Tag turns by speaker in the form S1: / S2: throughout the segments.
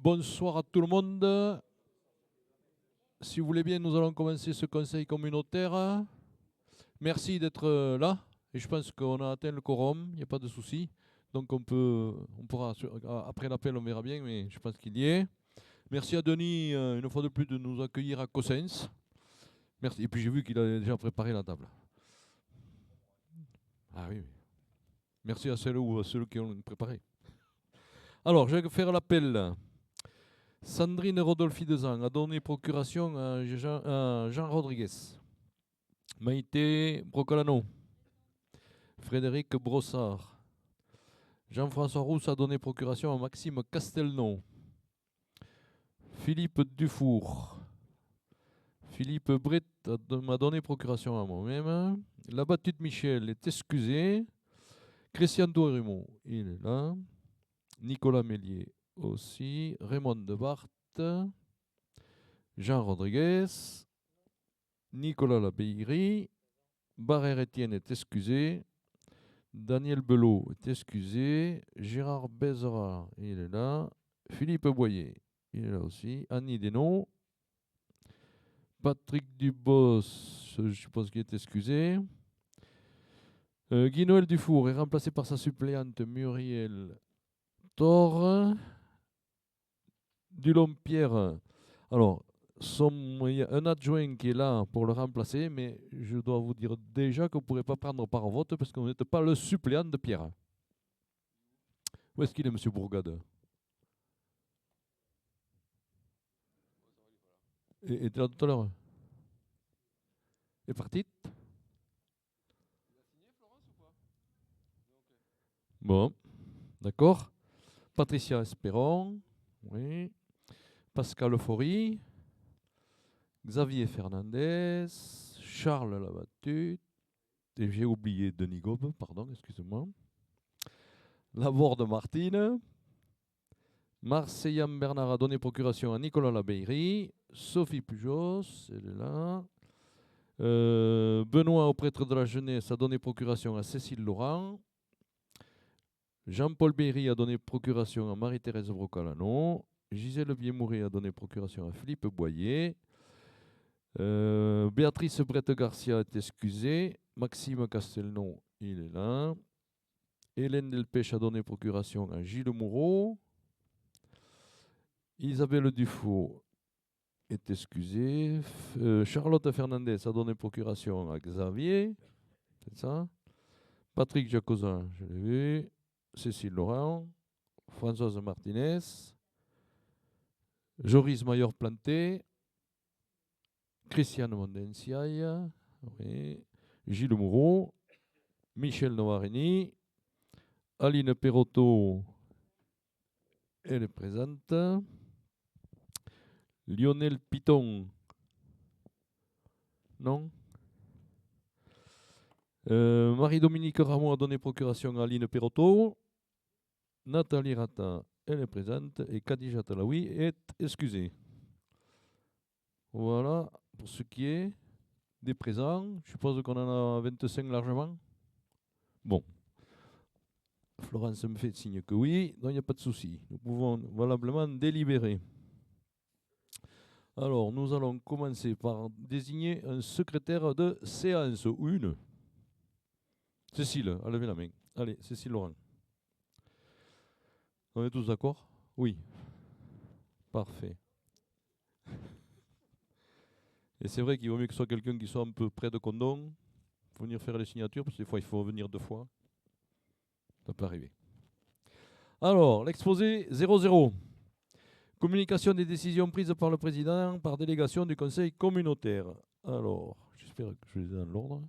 S1: Bonsoir à tout le monde. Si vous voulez bien, nous allons commencer ce conseil communautaire. Merci d'être là. Et je pense qu'on a atteint le quorum, il n'y a pas de souci. Donc on pourra, après l'appel, on verra bien, mais je pense qu'il y est. Merci à Denis, une fois de plus, de nous accueillir à Cossens. Merci. Et puis j'ai vu qu'il a déjà préparé la table. Ah oui. Merci à celles ou à ceux qui ont préparé. Alors, je vais faire l'appel. Sandrine Rodolphe Dezan a donné procuration à Jean Rodriguez. Maïté Brocolano. Frédéric Brossard. Jean-François Rousse a donné procuration à Maxime Castelnau. Philippe Dufour. Philippe Brett m'a donné procuration à moi-même. La battue de Michel est excusée. Christian Douarumo, il est là. Nicolas Mélier aussi. Raymond Debarthe. Jean Rodriguez. Nicolas Labeyrie. Barrère Étienne est excusé. Daniel Belot est excusé. Gérard Bézera, il est là. Philippe Boyer, il est là aussi. Annie Desnaux. Patrick Dubos, je suppose qu'il est excusé. Guy-Noël Dufour est remplacé par sa suppléante Muriel Thor. Dulon-Pierre. Alors, il y a un adjoint qui est là pour le remplacer, mais je dois vous dire déjà que vous ne pourrez pas prendre part au vote parce que vous n'êtes pas le suppléant de Pierre. Où est-ce qu'il est, monsieur Bourgade? Il était là tout à l'heure. Il est parti? Bon, d'accord. Patricia Espéron, oui. Pascal Faury, Xavier Fernandez, Charles Labatut, et j'ai oublié Denis Gobe, pardon, excusez-moi. Laborde Martine, Marseillan Bernard a donné procuration à Nicolas Labeyrie, Sophie Pujos, elle est là. Benoît, au prêtre de la jeunesse, a donné procuration à Cécile Laurent. Jean-Paul Berry a donné procuration à Marie-Thérèse Brocalano. Gisèle Biémouret a donné procuration à Philippe Boyer. Béatrice Brette-Garcia est excusée. Maxime Castelnau, il est là. Hélène Delpech a donné procuration à Gilles Moureau. Isabelle Dufault est excusée. Charlotte Fernandez a donné procuration à Xavier. C'est ça. Patrick Jacosin, je l'ai vu. Cécile Laurent. Françoise Martinez. Joris Maillard-Planté. Christiane Mondenciaille. Oui. Gilles Moureau. Michel Novarini. Aline Perotto, elle est présente. Lionel Piton, non. Marie-Dominique Ramon a donné procuration à Aline Perotto. Nathalie Rata, elle est présente. Et Khadija Talaoui est excusée. Voilà, pour ce qui est des présents. Je suppose qu'on en a 25 largement. Bon. Florence me fait signe que oui, donc il n'y a pas de souci. Nous pouvons valablement délibérer. Alors, nous allons commencer par désigner un secrétaire de séance, ou une. Cécile, levez la main. Allez, Cécile Laurent. On est tous d'accord? Oui. Parfait. Et c'est vrai qu'il vaut mieux que ce soit quelqu'un qui soit un peu près de Condon, pour venir faire les signatures, parce que des fois, il faut venir 2 fois. Ça peut arriver. Alors, l'exposé 00. Communication des décisions prises par le président par délégation du conseil communautaire. Alors, j'espère que je les ai dans l'ordre.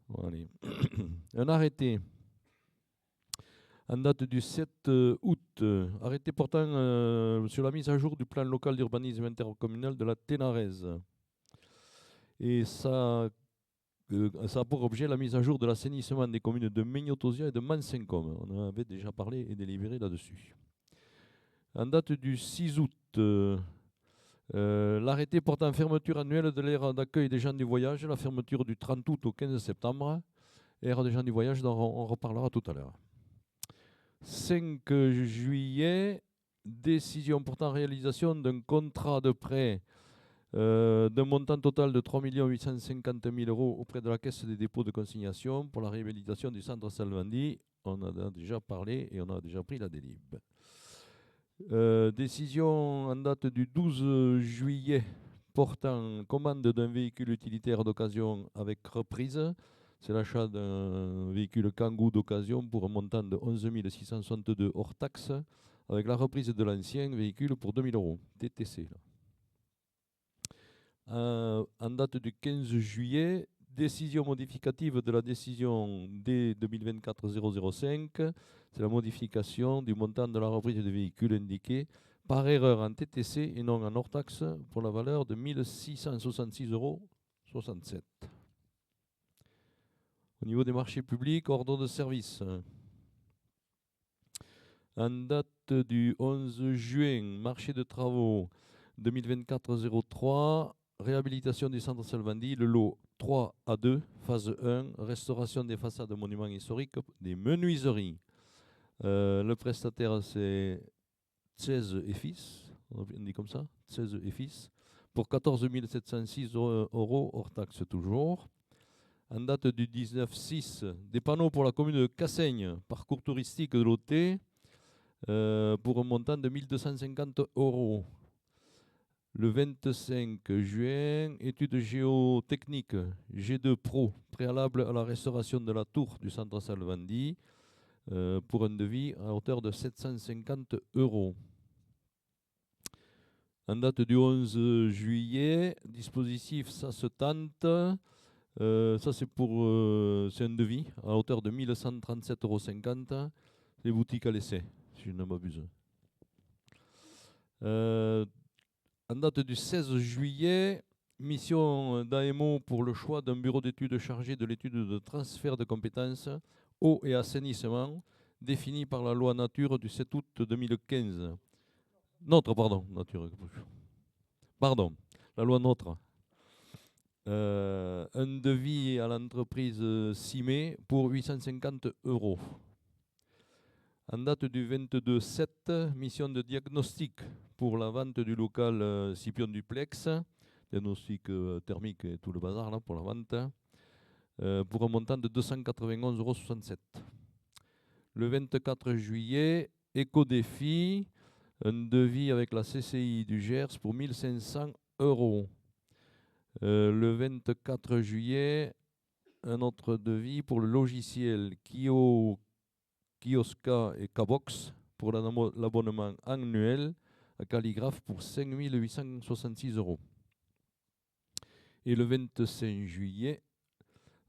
S1: Bon, allez. Un arrêté en date du 7 août, arrêté portant sur la mise à jour du plan local d'urbanisme intercommunal de la Ténarèze. Et ça a pour objet la mise à jour de l'assainissement des communes de Mignotosia et de Mansincom. On en avait déjà parlé et délibéré là-dessus. En date du 6 août, l'arrêté portant fermeture annuelle de l'aire d'accueil des gens du voyage, la fermeture du 30 août au 15 septembre, aire des gens du voyage dont on reparlera tout à l'heure. 5 juillet, décision portant réalisation d'un contrat de prêt d'un montant total de 3 850 000 euros auprès de la Caisse des dépôts de consignation pour la réhabilitation du centre Salvandi. On en a déjà parlé et on a déjà pris la délib. Décision en date du 12 juillet portant commande d'un véhicule utilitaire d'occasion avec reprise. C'est l'achat d'un véhicule Kangoo d'occasion pour un montant de 11 662 hors taxe, avec la reprise de l'ancien véhicule pour 2 000 euros, TTC. En date du 15 juillet, décision modificative de la décision D 2024-005, c'est la modification du montant de la reprise des véhicules indiqué par erreur en TTC et non en hors taxe pour la valeur de 1 666,67 euros. Au niveau des marchés publics, ordre de service. En date du 11 juin, marché de travaux 2024-03, réhabilitation du centre Salvandi, le lot 3 à 2, phase 1, restauration des façades de monuments historiques, des menuiseries. Le prestataire, c'est 16 et Fils, on dit comme ça, 16 et Fils, pour 14 706 euros hors taxe toujours. En date du 19-6, des panneaux pour la commune de Cassaigne, parcours touristique de l'OT, pour un montant de 1 250 euros. Le 25 juin, étude géotechnique G2 Pro, préalable à la restauration de la tour du centre Salvandi, pour un devis à hauteur de 750 euros. En date du 11 juillet, dispositif ça se tente. Ça c'est un devis à hauteur de 1 137,50 euros. Les boutiques à l'essai, si je ne m'abuse. En date du 16 juillet, mission d'AMO pour le choix d'un bureau d'études chargé de l'étude de transfert de compétences eau et assainissement, définie par la loi Nature du 7 août 2015. Pardon, la loi Notre. Un devis à l'entreprise CIME pour 850 euros. En date du 22-7, mission de diagnostic pour la vente du local Scipion Duplex, diagnostic thermique et tout le bazar là pour la vente, pour un montant de 291,67 euros. Le 24 juillet, éco-défi, un devis avec la CCI du Gers pour 1 500 euros. Le 24 juillet, un autre devis pour le logiciel Kioska et Kabox pour l'abonnement annuel à Calligraphe pour 5 866 euros. Et le 25 juillet,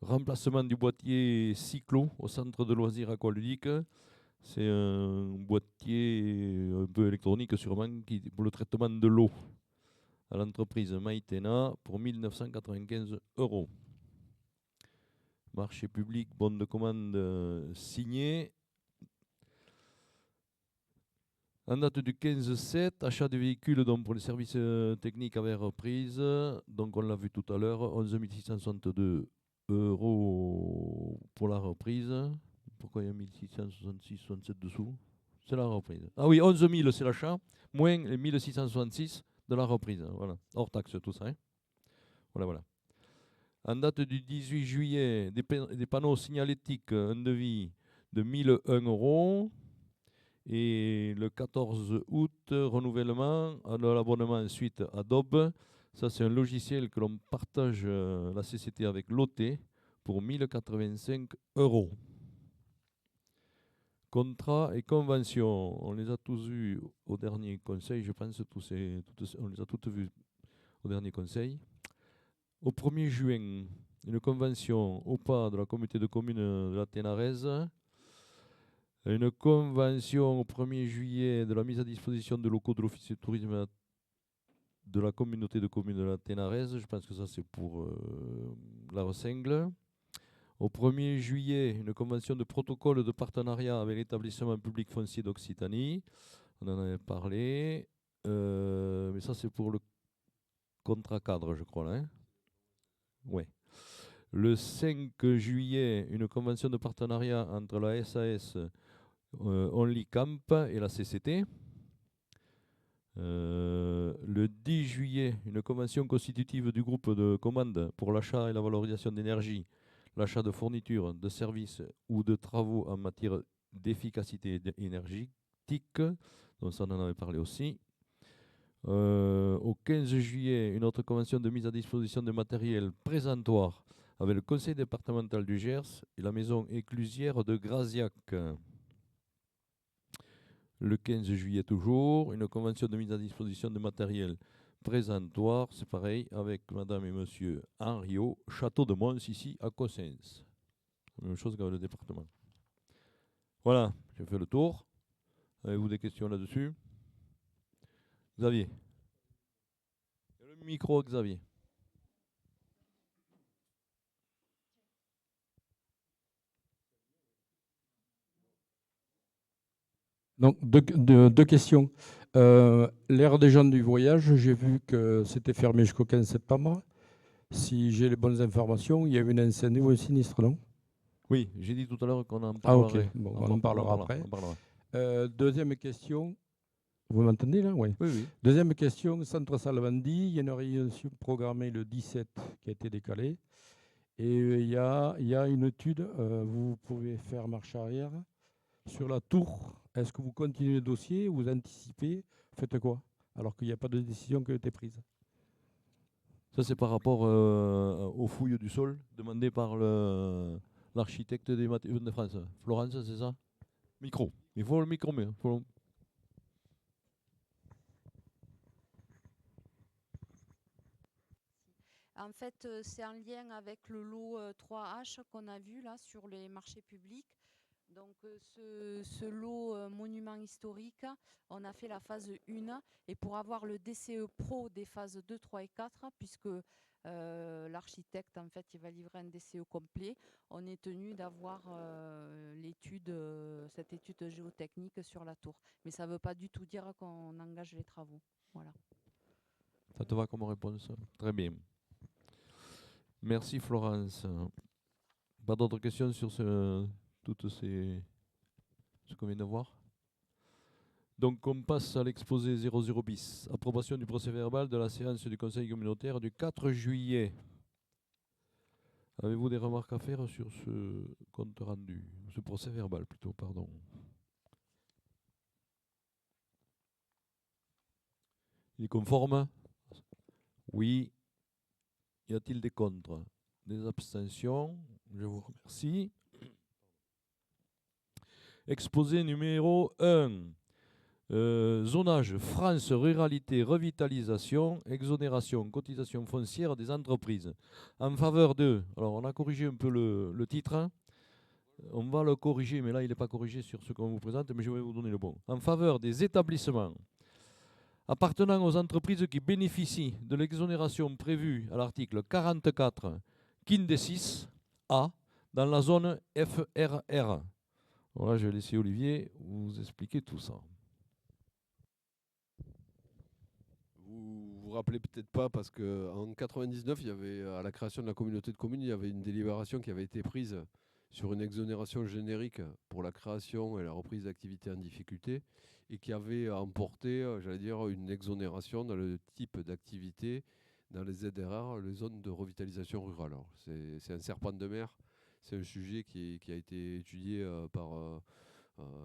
S1: remplacement du boîtier Cyclo au centre de loisirs aqualudiques. C'est un boîtier un peu électronique sûrement pour le traitement de l'eau à l'entreprise Maïtena pour 1 995 euros. Marché public, bon de commande signé. En date du 15-7, achat de véhicules donc pour les services techniques avec reprise. Donc on l'a vu tout à l'heure, 11 662 euros pour la reprise. Pourquoi il y a 1666,67 dessous? C'est la reprise. Ah oui, 11 000 c'est l'achat, moins les 1666 de la reprise. Voilà, hors taxe tout ça. Hein. Voilà. En date du 18 juillet, des panneaux signalétiques, un devis de 1 001 euros. Et le 14 août, renouvellement de l'abonnement suite Adobe. Ça, c'est un logiciel que l'on partage la CCT avec l'OT pour 1 085 euros. Contrat et convention, on les a tous vus au dernier conseil, je pense, on les a toutes vus au dernier conseil. Au 1er juin, une convention au pas de la communauté de communes de la Ténarèze. Une convention au 1er juillet de la mise à disposition de locaux de l'Office de tourisme de la communauté de communes de la Ténarèze. Je pense que ça, c'est pour la Ressengle. Au 1er juillet, une convention de protocole de partenariat avec l'établissement public foncier d'Occitanie. On en avait parlé. Mais ça, c'est pour le contrat cadre, je crois. Hein. Ouais. Le 5 juillet, une convention de partenariat entre la SAS Only Camp et la CCT. Le 10 juillet, une convention constitutive du groupe de commande pour l'achat et la valorisation d'énergie, l'achat de fournitures, de services ou de travaux en matière d'efficacité énergétique. Donc ça, on en avait parlé aussi. Au 15 juillet, une autre convention de mise à disposition de matériel présentoir avec le conseil départemental du Gers et la maison éclusière de Graziac. Le 15 juillet toujours, une convention de mise à disposition de matériel présentoir, c'est pareil, avec madame et monsieur Henriot, château de Mons, ici à Cossens. Même chose qu'avec le département. Voilà, j'ai fait le tour. Avez-vous des questions là-dessus? Xavier. Le micro, Xavier.
S2: Donc, deux questions. L'ère des gens du voyage, j'ai vu que c'était fermé jusqu'au 15 septembre. Si j'ai les bonnes informations, il y a eu une incendie ou un sinistre, non?
S1: Oui, j'ai dit tout à l'heure qu'on en
S2: Ah, ok.
S1: parlerait.
S2: Bon, on en parlera après. Deuxième question. Vous m'entendez là? Oui.
S1: Oui, oui.
S2: Deuxième question, Centre Salvandi, il y a une réunion programmée le 17 qui a été décalée. Et il y a une étude, vous pouvez faire marche arrière. Sur la tour, est-ce que vous continuez le dossier, vous anticipez, faites quoi? Alors qu'il n'y a pas de décision qui a été prise.
S1: Ça, c'est par rapport aux fouilles du sol demandées par l'architecte des matériaux de France. Florence, c'est ça? Micro. Il faut le micro, mais
S3: En fait, c'est en lien avec le lot 3H qu'on a vu là sur les marchés publics. Donc ce lot monument historique, on a fait la phase 1 et pour avoir le DCE Pro des phases 2, 3 et 4, puisque l'architecte en fait il va livrer un DCE complet, on est tenu d'avoir cette étude géotechnique sur la tour. Mais ça ne veut pas du tout dire qu'on engage les travaux. Voilà.
S1: ça te va comme réponse? Très bien. Merci Florence. Pas d'autres questions sur ce qu'on vient de voir? Donc on passe à l'exposé 00 bis. Approbation du procès verbal de la séance du Conseil communautaire du 4 juillet. Avez-vous des remarques à faire sur ce compte rendu, ce procès verbal plutôt, pardon? Il est conforme? Oui. Y a-t-il des contre? Des abstentions? Je vous remercie. Exposé numéro 1. Zonage France Ruralité Revitalisation, exonération, cotisation foncière des entreprises. En faveur de, alors on a corrigé un peu le titre, hein. On va le corriger, mais là il n'est pas corrigé sur ce qu'on vous présente, mais je vais vous donner le bon. En faveur des établissements appartenant aux entreprises qui bénéficient de l'exonération prévue à l'article 44 Kindesis A dans la zone FRR. Voilà, je vais laisser Olivier vous expliquer tout ça.
S4: Vous vous rappelez peut-être pas parce qu'en 99, il y avait, à la création de la communauté de communes, il y avait une délibération qui avait été prise sur une exonération générique pour la création et la reprise d'activités en difficulté et qui avait emporté, j'allais dire, une exonération dans le type d'activité dans les ZRR, les zones de revitalisation rurale. C'est un serpent de mer, c'est un sujet qui a été étudié par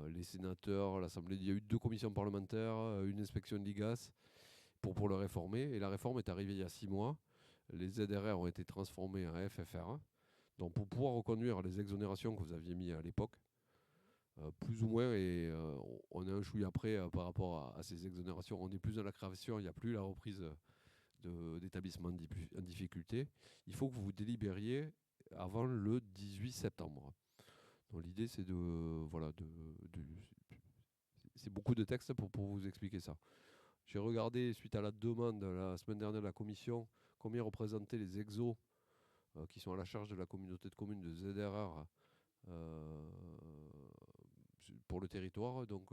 S4: les sénateurs, l'Assemblée. Il y a eu 2 commissions parlementaires, une inspection de l'IGAS pour le réformer. Et la réforme est arrivée il y a 6 mois. Les ZRR ont été transformés en FFR. Donc pour pouvoir reconduire les exonérations que vous aviez mis à l'époque, plus ou moins, et on est un chouïa après par rapport à ces exonérations. On est plus dans la création, il n'y a plus la reprise d'établissements en difficulté. Il faut que vous délibériez avant le 18 septembre. Donc l'idée c'est c'est beaucoup de textes pour vous expliquer ça. J'ai regardé, suite à la demande la semaine dernière de la commission, combien représentaient les exos qui sont à la charge de la communauté de communes de ZRR pour le territoire. Donc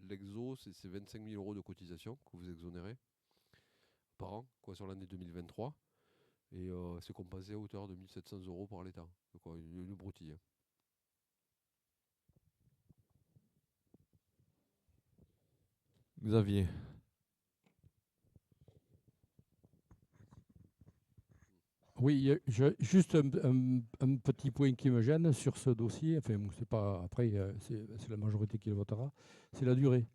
S4: l'exo, c'est 25 000 euros de cotisation que vous exonérez par an sur l'année 2023. Et c'est compensé à hauteur de 1 700 euros par l'État. Donc une broutille.
S1: Xavier.
S2: Oui, juste un petit point qui me gêne sur ce dossier, enfin, bon, c'est pas, après, c'est la majorité qui le votera, c'est la durée.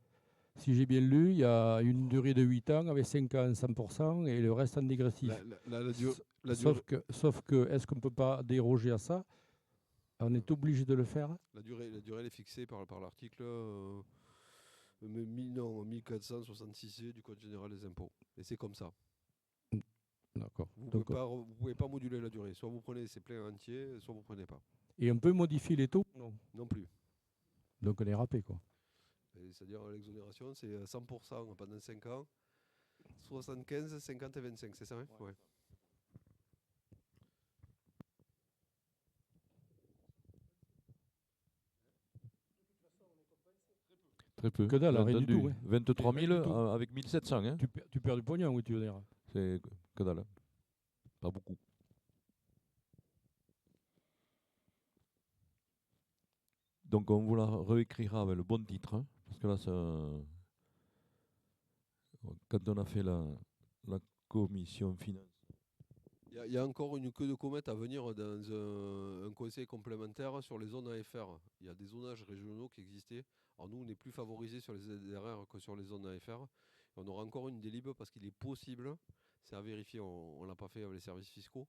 S2: Si j'ai bien lu, il y a une durée de 8 ans avec 5 ans à 100% et le reste en dégressif. Sauf que est-ce qu'on ne peut pas déroger à ça? On est obligé de le faire?
S4: La durée elle est fixée par l'article 1466 du Code général des impôts. Et c'est comme ça.
S2: D'accord.
S4: Vous ne pouvez pas moduler la durée. Soit vous prenez ces pleins entiers, soit vous ne prenez pas.
S2: Et on peut modifier les taux? Non.
S4: Non plus.
S2: Donc on est râpé, quoi.
S4: C'est-à-dire l'exonération, c'est 100% pendant 5 ans, 75, 50 et 25, c'est ça, hein? Ouais.
S1: Très peu.
S2: Que dalle,
S1: J'ai
S2: rien du
S1: entendu.
S2: tout, ouais.
S1: 23
S2: Rien
S1: 000
S2: du tout.
S1: avec 1700. Hein.
S2: Tu perds du pognon, oui, tu veux dire.
S1: C'est que dalle. Pas beaucoup. Donc on vous la réécrira avec le bon titre. Hein, parce que là, quand on a fait la commission finance.
S4: Il y a encore une queue de comète à venir dans un conseil complémentaire sur les zones AFR. Il y a des zonages régionaux qui existaient. Alors nous, on est plus favorisés sur les ZRR que sur les zones AFR. On aura encore une délib parce qu'il est possible, c'est à vérifier, on ne l'a pas fait avec les services fiscaux,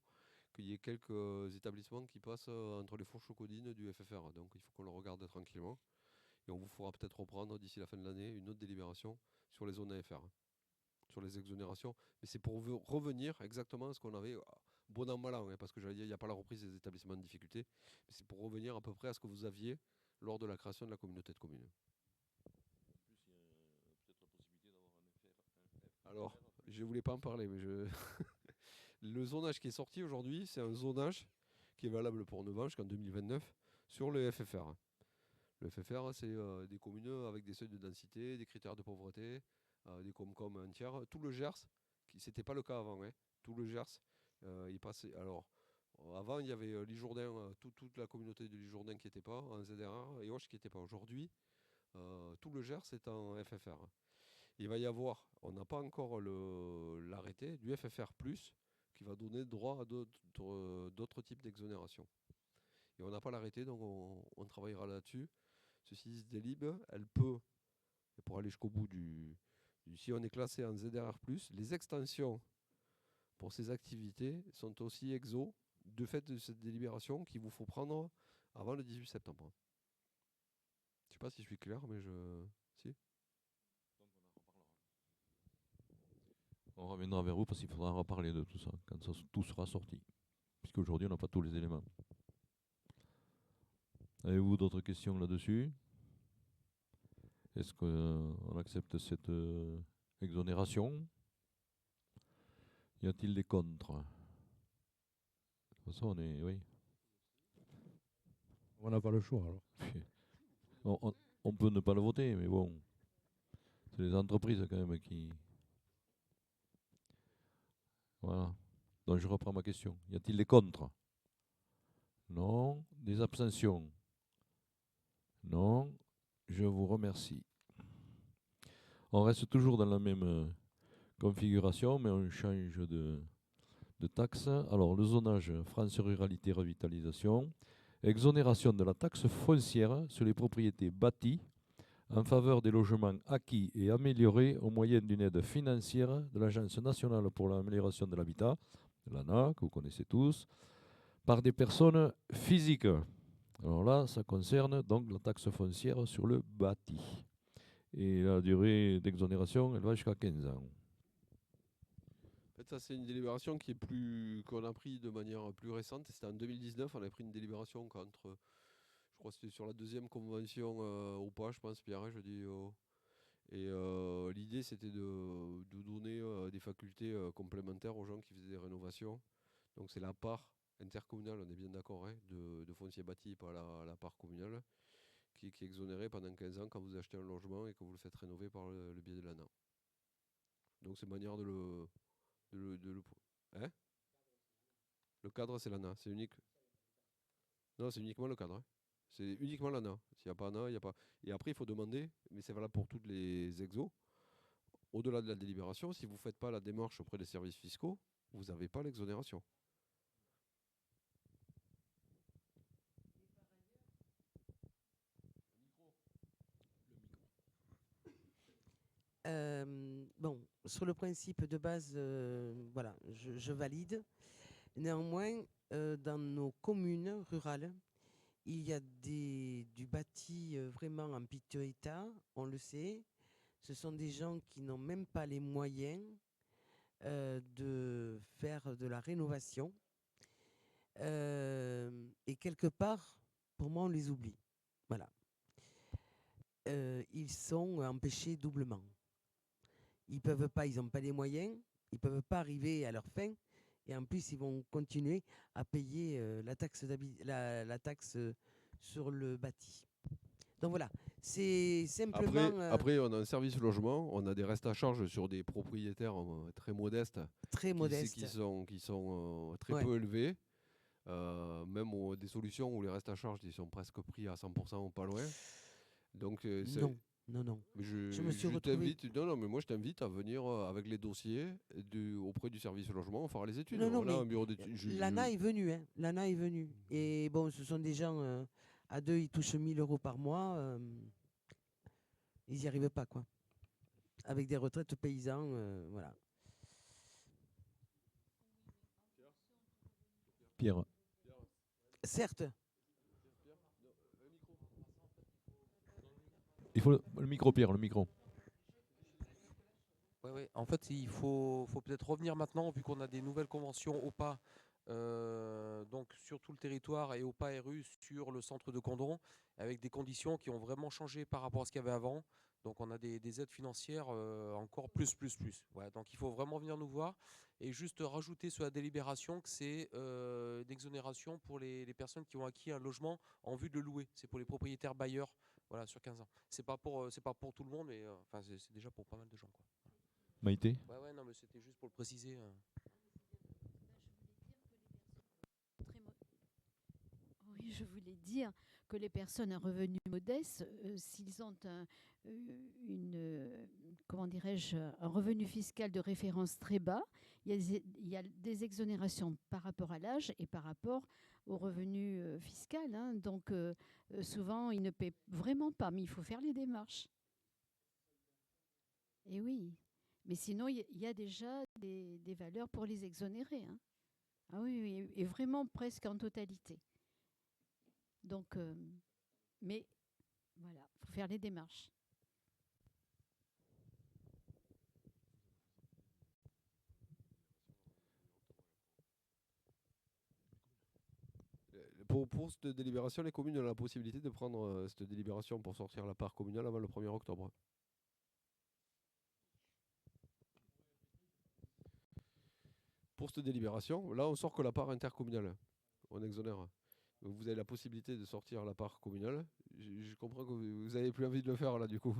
S4: qu'il y ait quelques établissements qui passent entre les fourches codines du FFR. Donc il faut qu'on le regarde tranquillement. Et on vous fera peut-être reprendre d'ici la fin de l'année une autre délibération sur les zones AFR, sur les exonérations. Mais c'est pour revenir exactement à ce qu'on avait, bon an, mal an, hein, parce que j'allais dire, il n'y a pas la reprise des établissements de difficulté, mais c'est pour revenir à peu près à ce que vous aviez lors de la création de la communauté de communes. Alors, je ne voulais pas en parler, mais le zonage qui est sorti aujourd'hui, c'est un zonage qui est valable pour 9 ans jusqu'en 2029 sur le FFR. Le FFR, c'est des communes avec des seuils de densité, des critères de pauvreté, des Comcom entières. Tout le Gers, c'était pas le cas avant, hein. Tout le Gers, il passait. Alors, avant, il y avait Lijourdain, toute la communauté de Lijourdain qui n'était pas en ZRR et Auch qui n'était pas. Aujourd'hui, tout le Gers est en FFR. Il va y avoir, on n'a pas encore l'arrêté du FFR+, qui va donner droit à d'autres types d'exonération. Et on n'a pas l'arrêté, donc on travaillera là-dessus. Ceci délib, elle peut, et pour aller jusqu'au bout si on est classé en ZRR+, les extensions pour ces activités sont aussi exo de fait de cette délibération qu'il vous faut prendre avant le 18 septembre. Je ne sais pas si je suis clair, mais si.
S1: On reviendra vers vous parce qu'il faudra reparler de tout ça quand tout sera sorti. Puisqu'aujourd'hui, on n'a pas tous les éléments. Avez-vous d'autres questions là-dessus? Est-ce qu'on accepte cette exonération? Y a-t-il des contre? De toute façon, oui.
S2: On n'a pas le choix, alors.
S1: On peut ne pas le voter, mais bon. C'est les entreprises quand même qui... Voilà. Donc je reprends ma question. Y a-t-il des contre? Non. Des abstentions? Non. Je vous remercie. On reste toujours dans la même configuration, mais on change de taxe. Alors, le zonage France Ruralité Revitalisation, exonération de la taxe foncière sur les propriétés bâties en faveur des logements acquis et améliorés au moyen d'une aide financière de l'Agence nationale pour l'amélioration de l'habitat, l'ANA, que vous connaissez tous, par des personnes physiques. Alors là, ça concerne donc la taxe foncière sur le bâti. Et la durée d'exonération, elle va jusqu'à 15 ans.
S4: En fait, ça, c'est une délibération qu'on a pris de manière plus récente. C'était en 2019, on a pris une délibération contre, je crois que c'était sur la deuxième convention ou pas, je pense, Pierre, je dis. Et l'idée, c'était de donner des facultés complémentaires aux gens qui faisaient des rénovations. Donc c'est la part intercommunale, on est bien d'accord, hein, de foncier bâti, pas la part communale, qui est exonérée pendant 15 ans quand vous achetez un logement et que vous le faites rénover par le biais de l'ANA. Donc c'est une manière de le hein? Le cadre, c'est l'ANA, c'est unique. Non, c'est uniquement le cadre, hein. C'est uniquement l'ANA. S'il n'y a pas ANA, il n'y a pas. Et après, il faut demander, mais c'est valable pour toutes les exos, au-delà de la délibération, si vous ne faites pas la démarche auprès des services fiscaux, vous n'avez pas l'exonération.
S5: Bon, sur le principe de base, voilà, je valide. Néanmoins, dans nos communes rurales, il y a du bâti vraiment en piteux état, on le sait. Ce sont des gens qui n'ont même pas les moyens de faire de la rénovation. Et quelque part, pour moi, on les oublie. Voilà. Ils sont empêchés doublement. Ils peuvent pas, ils n'ont pas les moyens, ils ne peuvent pas arriver à leur fin. Et en plus, ils vont continuer à payer la taxe sur le bâti. Donc voilà, c'est simplement...
S4: Après, on a un service logement, on a des restes à charge sur des propriétaires très modestes.
S5: Très modestes.
S4: Qui sont très peu élevés. Même des solutions où les restes à charge ils sont presque pris à 100% ou pas loin. Donc,
S5: non.
S4: Je me suis retrouvé... mais moi je t'invite à venir avec les dossiers auprès du service logement, faire les études.
S5: L'ANA est venue, hein. L'ANA est venue. Et bon, ce sont des gens, à deux, ils touchent 1 000 € par mois. Ils n'y arrivent pas, quoi. Avec des retraites paysans, voilà.
S1: Pierre.
S5: Certes.
S1: Il faut le micro, Pierre, le micro.
S6: Oui. En fait, il faut peut-être revenir maintenant, vu qu'on a des nouvelles conventions OPA donc sur tout le territoire et OPA-RU sur le centre de Condron, avec des conditions qui ont vraiment changé par rapport à ce qu'il y avait avant. Donc on a des aides financières encore plus. Ouais, donc il faut vraiment venir nous voir et juste rajouter sur la délibération que c'est une exonération pour les personnes qui ont acquis un logement en vue de le louer. C'est pour les propriétaires bailleurs, voilà, sur 15 ans. C'est pas pour tout le monde, mais enfin c'est déjà pour pas mal de gens, quoi.
S1: Maïté.
S6: Ouais, non, mais c'était juste pour le préciser.
S7: Oui, je voulais dire que les personnes à revenus modestes, s'ils ont un revenu fiscal de référence très bas, il y a des exonérations par rapport à l'âge et par rapport au revenu fiscal. Hein. Donc, souvent, ils ne paient vraiment pas, mais il faut faire les démarches. Et oui, mais sinon, il y a déjà des valeurs pour les exonérer. Hein. Ah oui, et vraiment presque en totalité. Donc, mais voilà, il faut faire les démarches.
S4: Pour cette délibération, les communes ont la possibilité de prendre cette délibération pour sortir la part communale avant le 1er octobre. Pour cette délibération, là, on sort que la part intercommunale. On exonère. Donc vous avez la possibilité de sortir la part communale. Je comprends que vous n'avez plus envie de le faire là du coup.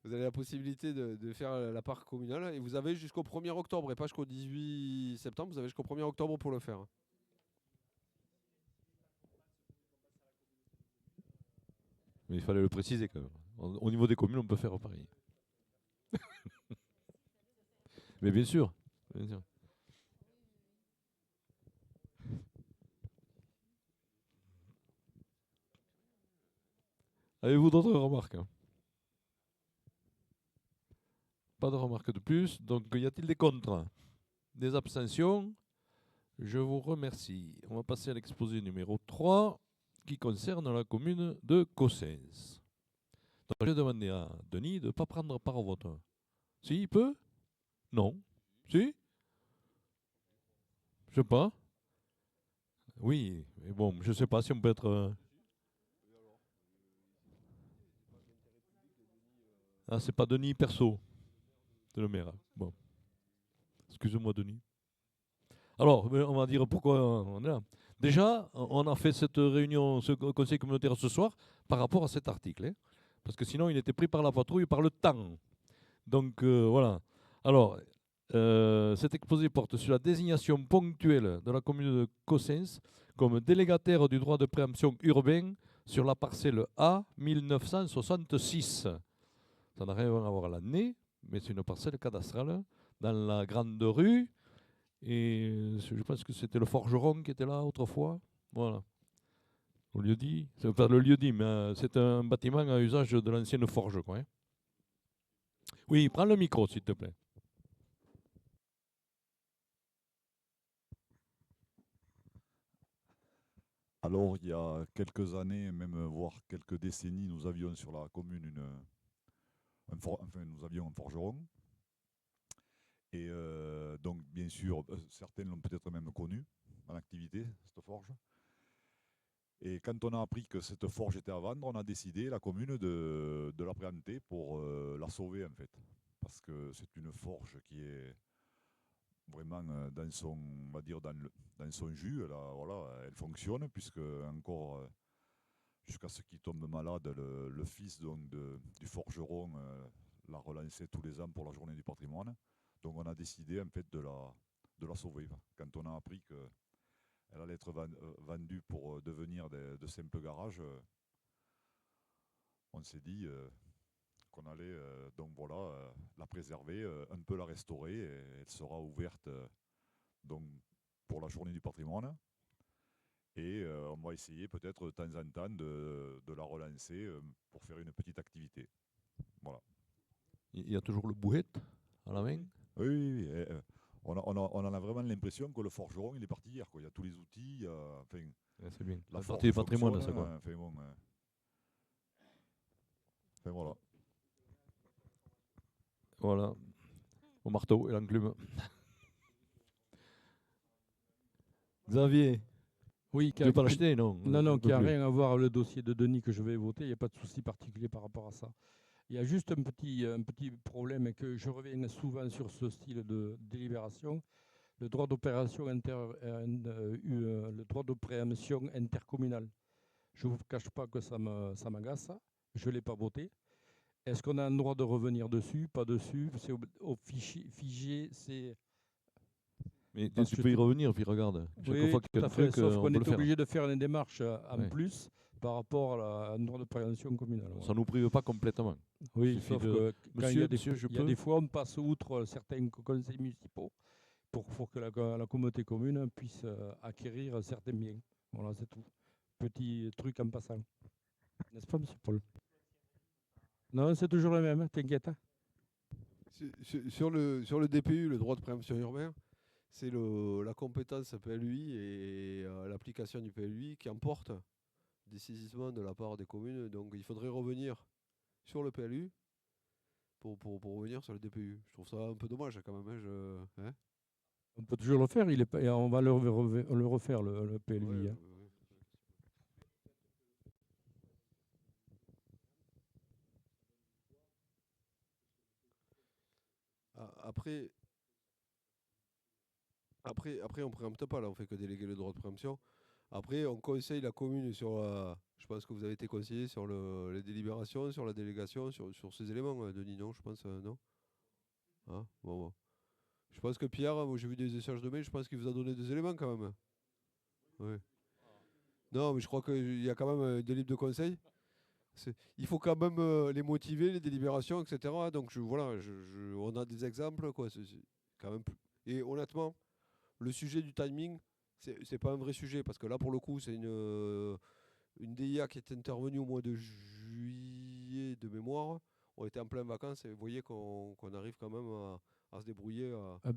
S4: Vous avez la possibilité de faire la part communale et vous avez jusqu'au 1er octobre et pas jusqu'au 18 septembre, vous avez jusqu'au 1er octobre pour le faire.
S1: Mais il fallait le préciser quand même. Au niveau des communes, on peut faire pareil. Mais bien sûr. Bien sûr. Avez-vous d'autres remarques? Pas de remarques de plus. Donc, y a-t-il des contre? Des abstentions? Je vous remercie. On va passer à l'exposé numéro 3 qui concerne la commune de Cossens. Donc, je vais demander à Denis de ne pas prendre part au vote. Si, il peut? Non. Si? Je sais pas. Oui, mais bon, je ne sais pas si on peut être... Ah, c'est pas Denis perso. C'est le maire. Bon. Excusez-moi, Denis. Alors, on va dire pourquoi on est là. Déjà, on a fait cette réunion, ce conseil communautaire ce soir, par rapport à cet article. Hein, parce que sinon, il était pris par la patrouille, par le temps. Donc, voilà. Alors, cet exposé porte sur la désignation ponctuelle de la commune de Cossens comme délégataire du droit de préemption urbain sur la parcelle A 1966. Ça n'a rien à voir à l'année, mais c'est une parcelle cadastrale dans la grande rue. Et je pense que c'était le forgeron qui était là autrefois. Voilà. Au lieu-dit, c'est pas le lieu-dit, mais c'est un bâtiment à usage de l'ancienne forge, quoi. Hein. Oui, prends le micro, s'il te plaît.
S8: Alors, il y a quelques années, même voire quelques décennies, nous avions sur la commune nous avions un forgeron. Et donc, bien sûr, certains l'ont peut-être même connu en activité, cette forge. Et quand on a appris que cette forge était à vendre, on a décidé, la commune, de la préempter pour la sauver, en fait. Parce que c'est une forge qui est vraiment dans son, on va dire, dans son jus. Là, voilà, elle fonctionne, puisque encore, jusqu'à ce qu'il tombe malade, le fils donc, du forgeron l'a relancé tous les ans pour la journée du patrimoine. Donc on a décidé en fait de la sauver. Quand on a appris qu'elle allait être vendue pour devenir de simples garages, on s'est dit qu'on allait donc voilà, la préserver, un peu la restaurer. Et elle sera ouverte donc, pour la journée du patrimoine. Et on va essayer peut-être de temps en temps de la relancer pour faire une petite activité. Voilà.
S1: Il y a toujours le bouette à la main.
S8: Oui, oui, oui. On en a vraiment l'impression que le forgeron, il est parti hier, quoi. Il y a tous les outils. Enfin,
S1: C'est bien.
S8: la
S1: La
S8: forge
S1: partie du patrimoine,
S8: fonctionne,
S1: ça quoi.
S8: enfin, bon, enfin, voilà.
S1: Voilà. Au marteau et l'enclume. Xavier,
S2: Oui,
S1: tu ne veux pas l'acheter, non?
S2: Non, qui n'a
S1: plus.
S2: rien à voir avec le dossier de Denis que je vais voter. Il n'y a pas de souci particulier par rapport à ça. Il y a juste un petit problème et que je reviens souvent sur ce style de délibération. Le droit d'opération le droit de préemption intercommunal. Je ne vous cache pas que ça m'agace. Je ne l'ai pas voté. Est-ce qu'on a un droit de revenir dessus? Pas dessus. C'est au figé, c'est...
S1: Mais
S2: Parce
S1: tu
S2: que
S1: peux y
S2: tout-
S1: revenir, puis regarde. Chaque
S2: Oui,
S1: fois qu'il y
S2: tout
S1: a
S2: à
S1: un
S2: fait.
S1: truc,
S2: Sauf
S1: on
S2: qu'on
S1: peut le
S2: est
S1: faire.
S2: obligé de faire une démarche en
S1: Ouais.
S2: plus par rapport à un droit de préemption communale.
S1: Ça
S2: Voilà.
S1: ne nous prive pas complètement.
S2: Oui,
S1: suffit
S2: sauf
S1: de-
S2: que quand il y a
S1: Monsieur, je
S2: il y a
S1: peux
S2: des fois, on passe outre certains conseils municipaux pour que la communauté commune puisse acquérir certains biens. Voilà, c'est tout. Petit truc en passant. N'est-ce pas, monsieur Paul? Non, c'est toujours le même, hein, t'inquiète. Hein.
S4: Sur le DPU, le droit de préemption urbain, c'est la compétence PLUI et l'application du PLUI qui emporte des saisissements de la part des communes. Donc il faudrait revenir sur le PLU pour revenir sur le DPU. Je trouve ça un peu dommage quand même. Hein.
S2: On peut toujours le faire, et on va le refaire, le PLUI.
S4: Ouais,
S2: Hein.
S4: ouais. Après, on ne préempte pas, là, on fait que déléguer le droit de préemption. Après, on conseille la commune sur je pense que vous avez été conseillé sur les délibérations, sur la délégation, sur ces éléments, Denis, non? Je pense, non? Hein bon. Je pense que Pierre, moi j'ai vu des échanges de mails, je pense qu'il vous a donné des éléments quand même. Oui. Non, mais je crois qu'il y a quand même des livres de conseil. Il faut quand même les motiver, les délibérations, etc. Donc voilà, on a des exemples, quoi. C'est quand même Et honnêtement, le sujet du timing, c'est pas un vrai sujet, parce que là, pour le coup, c'est une DIA qui est intervenue au mois de juillet de mémoire. On était en plein vacances et vous voyez qu'on arrive quand même à se débrouiller.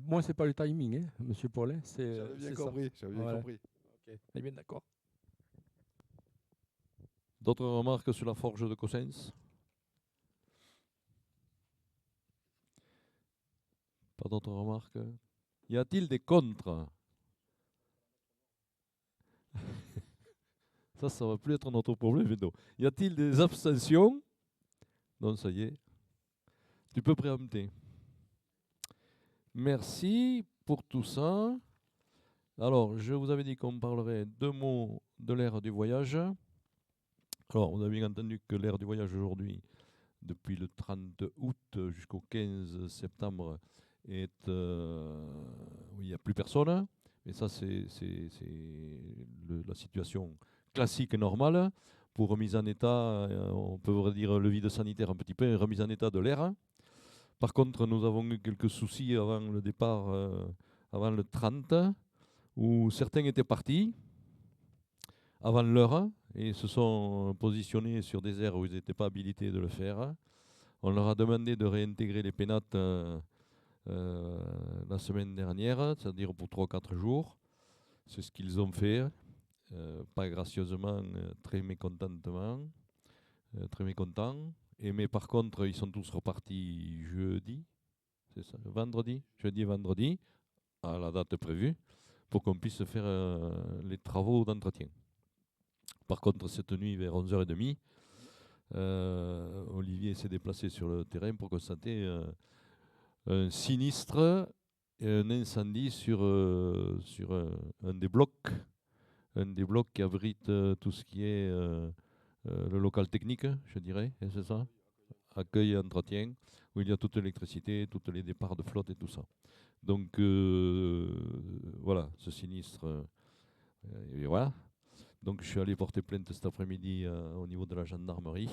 S2: Moi, c'est pas le timing, hein, monsieur Paul. Hein,
S4: J'avais bien
S2: c'est
S4: compris,
S2: ça.
S4: j'avais bien
S2: Voilà.
S4: compris.
S2: Ok, on est bien d'accord.
S1: D'autres remarques sur la forge de Cossens? Pas d'autres remarques? Y a-t-il des contre? Ça va plus être notre problème, Vendo. Y a-t-il des abstentions? Non, ça y est. Tu peux préempter. Merci pour tout ça. Alors, je vous avais dit qu'on parlerait 2 mots de l'ère du voyage. Alors, on a bien entendu que l'ère du voyage aujourd'hui, depuis le 30 août jusqu'au 15 septembre, est où il n'y a plus personne. Et ça, c'est la situation classique et normale. Pour remise en état, on peut dire le vide sanitaire un petit peu, remise en état de l'air. Par contre, nous avons eu quelques soucis avant le départ, avant le 30, où certains étaient partis avant l'heure et se sont positionnés sur des aires où ils n'étaient pas habilités de le faire. On leur a demandé de réintégrer les pénates la semaine dernière, c'est-à-dire pour 3 ou 4 jours. C'est ce qu'ils ont fait, pas gracieusement, très mécontentement, très mécontents. Mais par contre, ils sont tous repartis jeudi, c'est ça, vendredi, jeudi et vendredi, à la date prévue, pour qu'on puisse faire les travaux d'entretien. Par contre, cette nuit, vers 11h30, Olivier s'est déplacé sur le terrain pour constater un sinistre et un incendie sur un des blocs qui abrite tout ce qui est le local technique, je dirais, hein, c'est ça, accueil et entretien, où il y a toute l'électricité, tous les départs de flotte et tout ça. Donc voilà, ce sinistre, et voilà. Donc je suis allé porter plainte cet après-midi au niveau de la gendarmerie.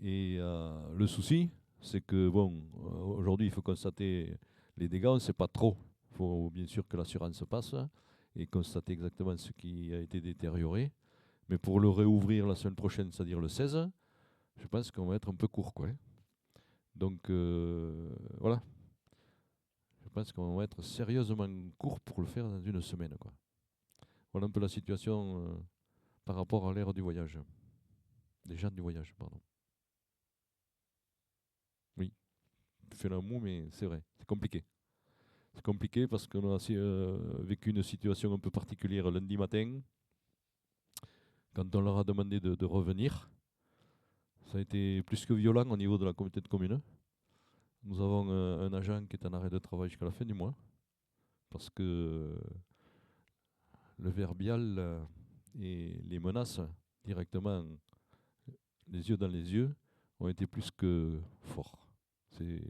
S1: Et le souci, c'est que bon, aujourd'hui il faut constater les dégâts, on ne sait pas trop. Il faut bien sûr que l'assurance passe et constater exactement ce qui a été détérioré. Mais pour le réouvrir la semaine prochaine, c'est-à-dire le 16, je pense qu'on va être un peu court, quoi. Donc voilà. Je pense qu'on va être sérieusement court pour le faire dans une semaine, quoi. Voilà un peu la situation par rapport à l'ère du voyage. Des gens du voyage, pardon. Oui, je fais la moue, mais c'est vrai, c'est compliqué. C'est compliqué parce qu'on a vécu une situation un peu particulière lundi matin, quand on leur a demandé de revenir. Ça a été plus que violent au niveau de la communauté de communes. Nous avons un agent qui est en arrêt de travail jusqu'à la fin du mois, parce que le verbial et les menaces directement, les yeux dans les yeux, ont été plus que forts. C'est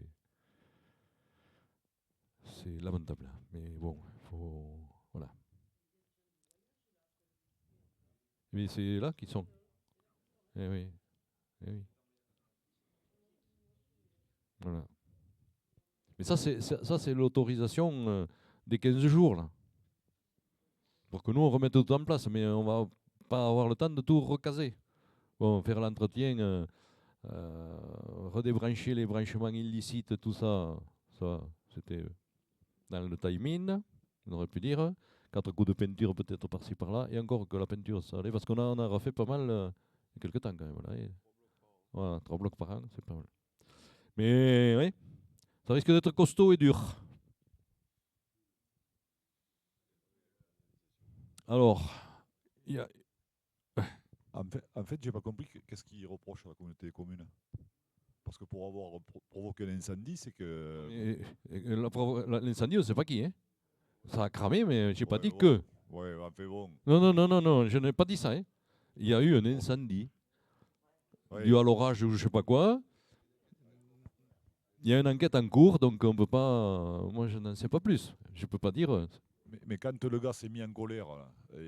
S1: lamentable, mais bon, voilà. Mais c'est là qu'ils sont. Eh oui, eh oui. Voilà. Mais ça, c'est l'autorisation des 15 jours, là. Pour que nous, on remette tout en place, mais on va pas avoir le temps de tout recaser. Bon, faire l'entretien, redébrancher les branchements illicites, tout ça, c'était dans le timing, on aurait pu dire. 4 coups de peinture peut-être par-ci par-là, et encore que la peinture ça allait, parce qu'on en a refait pas mal il y a quelques temps quand même. Voilà, 3 blocs par an, c'est pas mal. Mais oui, ça risque d'être costaud et dur. Alors, il y a...
S8: En fait, j'ai pas compris qu'est-ce qu'ils reprochent à la communauté des communes. Parce que pour avoir provoqué l'incendie, c'est que...
S1: L'incendie, on ne sait pas qui. Hein. Ça a cramé, mais je n'ai pas dit
S8: bon.
S1: que.
S8: Ouais, fait bon.
S1: Non, je n'ai pas dit ça. Hein. Il y a eu un incendie dû à l'orage ou je ne sais pas quoi. Il y a une enquête en cours, donc on peut pas. Moi, je n'en sais pas plus. Je ne peux pas dire.
S8: Mais quand le gars s'est mis en colère,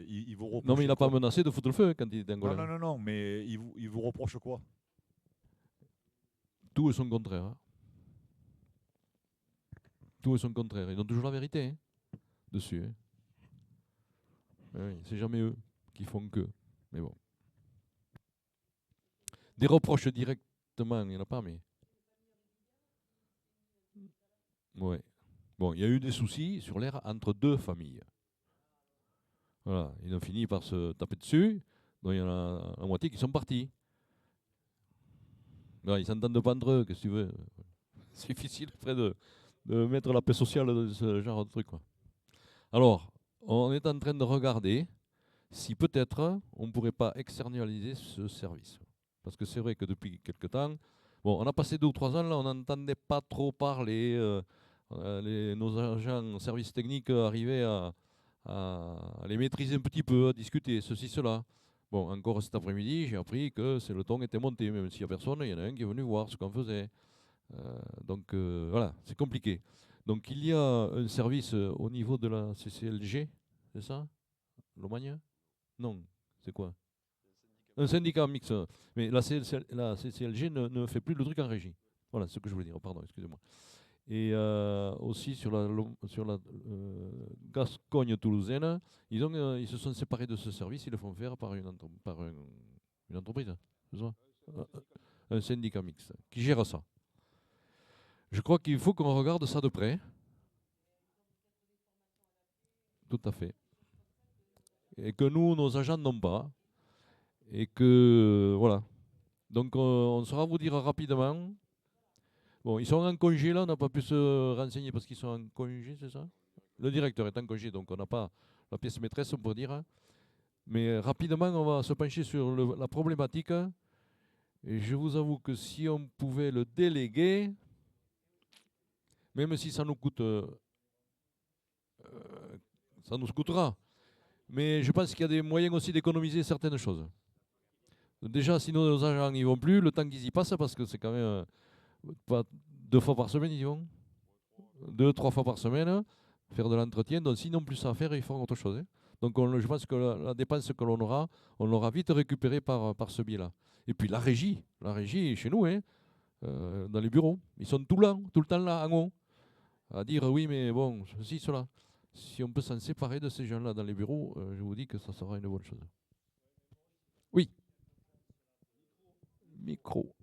S8: il vous reproche.
S1: Non, mais il n'a pas
S8: quoi
S1: menacé de foutre le feu quand il était en colère.
S8: Non, mais il vous reproche quoi?
S1: Tout est son contraire. Hein. Tout est son contraire. Ils ont toujours la vérité hein, dessus. Hein. Oui, c'est jamais eux qui font que. Mais bon. Des reproches directement, il n'y en a pas, mais. Ouais. Bon, il y a eu des soucis sur l'air entre 2 familles. Voilà, ils ont fini par se taper dessus, donc il y en a la moitié qui sont partis. Là, ils s'entendent pas entre eux, qu'est-ce que tu veux. C'est difficile après de mettre la paix sociale dans ce genre de truc. Quoi. Alors, on est en train de regarder si peut-être on ne pourrait pas externaliser ce service. Parce que c'est vrai que depuis quelque temps, bon, on a passé 2 ou 3 ans, là, on n'entendait pas trop parler. Nos agents services techniques arrivaient à les maîtriser un petit peu, à discuter, ceci, cela. Bon, encore cet après-midi, j'ai appris que le ton était monté, même s'il n'y a personne, il y en a un qui est venu voir ce qu'on faisait. Donc voilà, c'est compliqué. Donc il y a un service au niveau de la CCLG, c'est ça Lomagne Non, c'est quoi un syndicat mixte. Mais la CCLG ne fait plus le truc en régie. Voilà ce que je voulais dire, pardon, excusez-moi. Et aussi sur la Gascogne toulousaine, ils se sont séparés de ce service, ils le font faire par une entreprise, c'est ça? Un syndicat mixte qui gère ça. Je crois qu'il faut qu'on regarde ça de près. Tout à fait. Et que nous, nos agents n'ont pas. Et que, voilà. Donc, on saura vous dire rapidement. Bon, ils sont en congé là, on n'a pas pu se renseigner parce qu'ils sont en congé, c'est ça? Le directeur est en congé, donc on n'a pas la pièce maîtresse, on peut dire. Mais rapidement, on va se pencher sur la problématique. Et je vous avoue que si on pouvait le déléguer, même si ça nous coûte, ça nous coûtera. Mais je pense qu'il y a des moyens aussi d'économiser certaines choses. Déjà, si nos agents n'y vont plus, le temps qu'ils y passent, parce que c'est quand même pas 2 fois par semaine, ils y vont. 2, 3 fois par semaine, faire de l'entretien. Donc, s'ils n'ont plus ça à faire, ils font autre chose. Hein. Donc, je pense que la dépense que l'on aura, on l'aura vite récupérée par ce biais-là. Et puis, la régie chez nous, hein, dans les bureaux, ils sont tout le temps là, en haut, à dire oui, mais bon, ceci, cela. Si on peut s'en séparer de ces gens-là dans les bureaux, je vous dis que ça sera une bonne chose. Oui. Micro.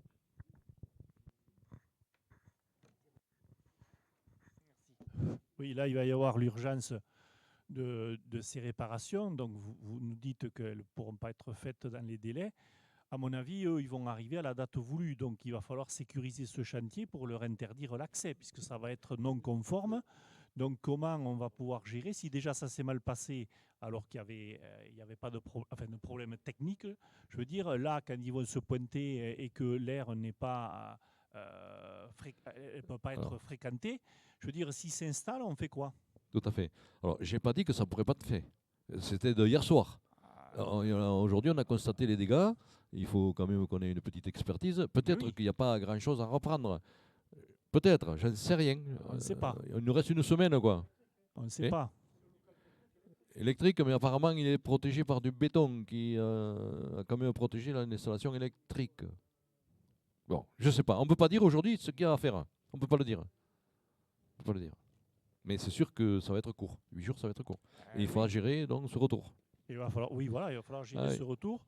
S9: Oui, là, il va y avoir l'urgence de ces réparations. Donc, vous nous dites qu'elles ne pourront pas être faites dans les délais. À mon avis, eux, ils vont arriver à la date voulue. Donc, il va falloir sécuriser ce chantier pour leur interdire l'accès, puisque ça va être non conforme. Donc, comment on va pouvoir gérer si déjà ça s'est mal passé alors qu'il n'y avait pas de problème technique? Je veux dire, là, quand ils vont se pointer et que l'air n'est pas... elle ne peut pas être fréquentée. Je veux dire, s'il s'installe, on fait quoi?
S1: Tout à fait. Alors, je n'ai pas dit que ça ne pourrait pas être fait. C'était de hier soir. Aujourd'hui, on a constaté les dégâts. Il faut quand même qu'on ait une petite expertise. Peut-être qu'il n'y a pas grand-chose à reprendre. Peut-être, je ne sais rien.
S9: On ne sait pas.
S1: Il nous reste une semaine, quoi.
S9: On ne sait pas.
S1: Électrique, mais apparemment, il est protégé par du béton qui a quand même protégé l'installation électrique. Bon, je ne sais pas. On ne peut pas dire aujourd'hui ce qu'il y a à faire. On ne peut pas le dire. On peut pas le dire. Mais c'est sûr que ça va être court. 8 jours, ça va être court. Et il faudra gérer donc ce retour.
S9: Il va falloir gérer ce retour.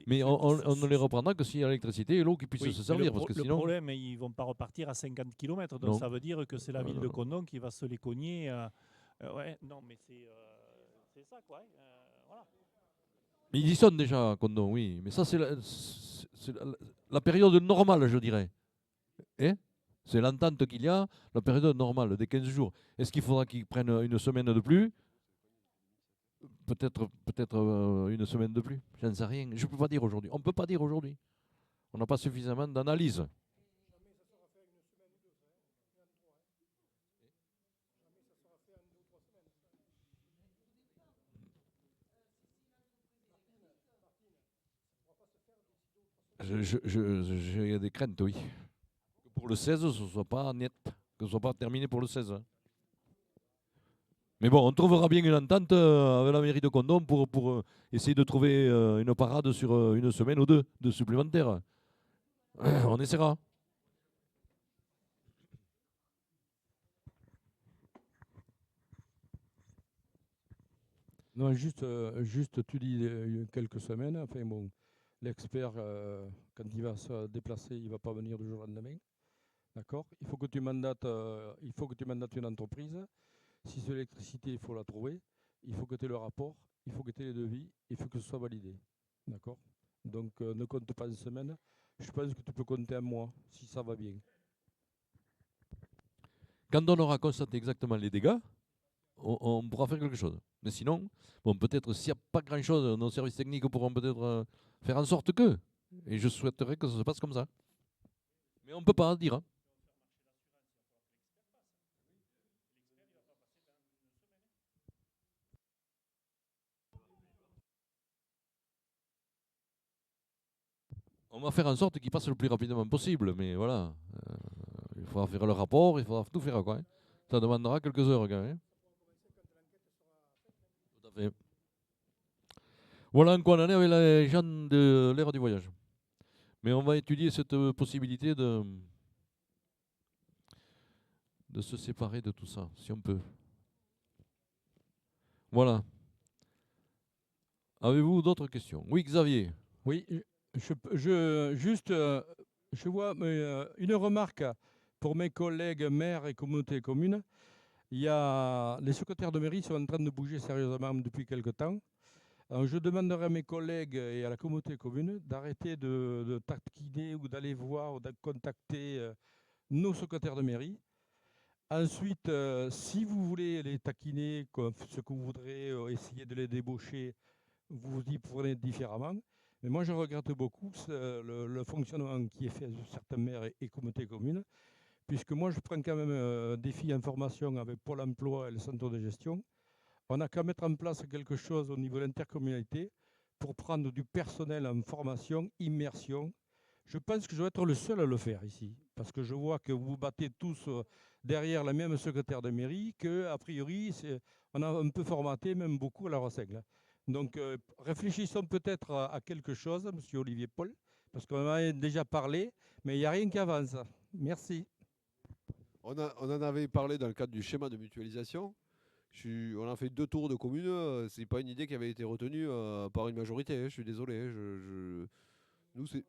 S1: Mais on ne les reprendra que s'il y a l'électricité et l'eau qui puisse se servir. Parce que
S9: le
S1: sinon...
S9: problème, ils ne vont pas repartir à 50 km. Donc ça veut dire que c'est la ville de Condom qui va se les cogner. Non, mais c'est ça, quoi. Voilà.
S1: Mais ils y sont déjà à Condom, oui. Mais ça, c'est la période normale, je dirais. C'est l'entente qu'il y a, la période normale, des 15 jours. Est-ce qu'il faudra qu'ils prennent une semaine de plus? Peut-être une semaine de plus. Je n'en sais rien. Je ne peux pas dire aujourd'hui. On ne peut pas dire aujourd'hui. On n'a pas suffisamment d'analyse. J'ai des craintes, oui. Que pour le 16, ce ne soit pas net. Que ce ne soit pas terminé pour le 16. Mais bon, on trouvera bien une entente avec la mairie de Condom pour essayer de trouver une parade sur une semaine ou deux de supplémentaires. On essaiera.
S2: Non, juste tu dis quelques semaines. Enfin bon, l'expert, quand il va se déplacer, il ne va pas venir du jour au lendemain. D'accord? Il faut que tu mandates une entreprise. Si c'est l'électricité, il faut la trouver. Il faut que tu aies le rapport. Il faut que tu aies les devis. Il faut que ce soit validé. D'accord? Donc, ne compte pas une semaine. Je pense que tu peux compter un mois, si ça va bien.
S1: Quand on aura constaté exactement les dégâts, on pourra faire quelque chose. Mais sinon, bon, peut-être s'il n'y a pas grand-chose, nos services techniques pourront peut-être faire en sorte que. Et je souhaiterais que ça se passe comme ça. Mais on ne peut pas dire. Hein. On va faire en sorte qu'il passe le plus rapidement possible, mais voilà. Il faudra faire le rapport, il faudra tout faire, quoi. Hein. Ça demandera quelques heures, quand même. Tout à fait. Voilà en quoi on en est avec les gens de l'ère du voyage. Mais on va étudier cette possibilité de se séparer de tout ça, si on peut. Voilà. Avez-vous d'autres questions? Oui, Xavier.
S2: Oui, je vois une remarque pour mes collègues maires et communautés communes. Les secrétaires de mairie sont en train de bouger sérieusement depuis quelque temps. Alors, je demanderai à mes collègues et à la communauté commune d'arrêter de taquiner ou d'aller voir ou de contacter nos secrétaires de mairie. Ensuite, si vous voulez les taquiner, ce que vous voudrez, essayer de les débaucher, vous y prenez différemment. Mais moi, je regrette beaucoup le fonctionnement qui est fait sur certains maires et communautés communes, puisque moi, je prends quand même défi information avec Pôle emploi et le centre de gestion. On n'a qu'à mettre en place quelque chose au niveau de l'intercommunalité pour prendre du personnel en formation, immersion. Je pense que je vais être le seul à le faire ici, parce que je vois que vous vous battez tous derrière la même secrétaire de mairie, qu'a priori, on a un peu formaté, même beaucoup à la règle. Donc, réfléchissons peut-être à quelque chose, monsieur Olivier Paul, parce qu'on en a déjà parlé, mais il n'y a rien qui avance. Merci.
S4: On en avait parlé dans le cadre du schéma de mutualisation. On a fait 2 tours de communes. C'est pas une idée qui avait été retenue par une majorité. Je suis désolé. Nous, c'est.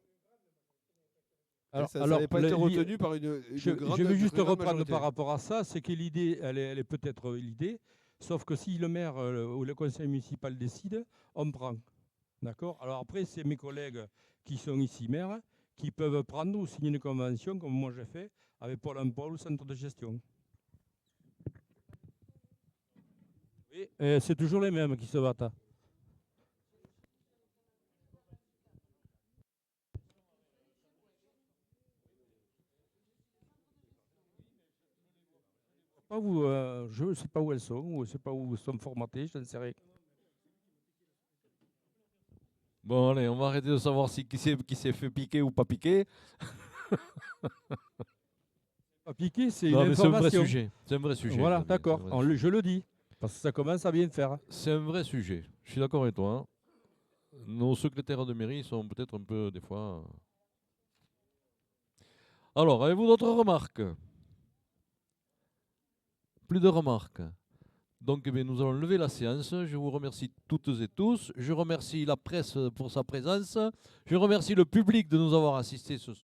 S4: Ça n'avait pas été retenu par une grande.
S2: Je vais juste reprendre
S4: majorité.
S2: par rapport à ça. C'est que l'idée, elle est peut-être l'idée. Sauf que si le maire ou le conseil municipal décide, on prend. D'accord? Alors après, c'est mes collègues qui sont ici maires qui peuvent prendre ou signer une convention, comme moi j'ai fait, avec Pôle emploi ou le centre de gestion. Oui, c'est toujours les mêmes qui se battent. Je ne sais pas où elles sont, ou je ne sais pas où elles sont formatées, je ne sais rien.
S1: Bon, allez, on va arrêter de savoir qui s'est fait piquer ou pas piquer.
S2: Pas piquer, c'est
S1: Non,
S2: une
S1: mais c'est un vrai
S2: information.
S1: sujet. C'est un vrai sujet.
S2: Voilà,
S1: Xavier,
S2: d'accord.
S1: c'est un vrai sujet.
S2: Je le dis, parce que ça commence à bien faire.
S1: C'est un vrai sujet. Je suis d'accord avec toi. Nos secrétaires de mairie sont peut-être un peu, des fois. Alors, avez-vous d'autres remarques? Plus de remarques. Donc, eh bien, nous allons lever la séance. Je vous remercie toutes et tous. Je remercie la presse pour sa présence. Je remercie le public de nous avoir assistés ce soir.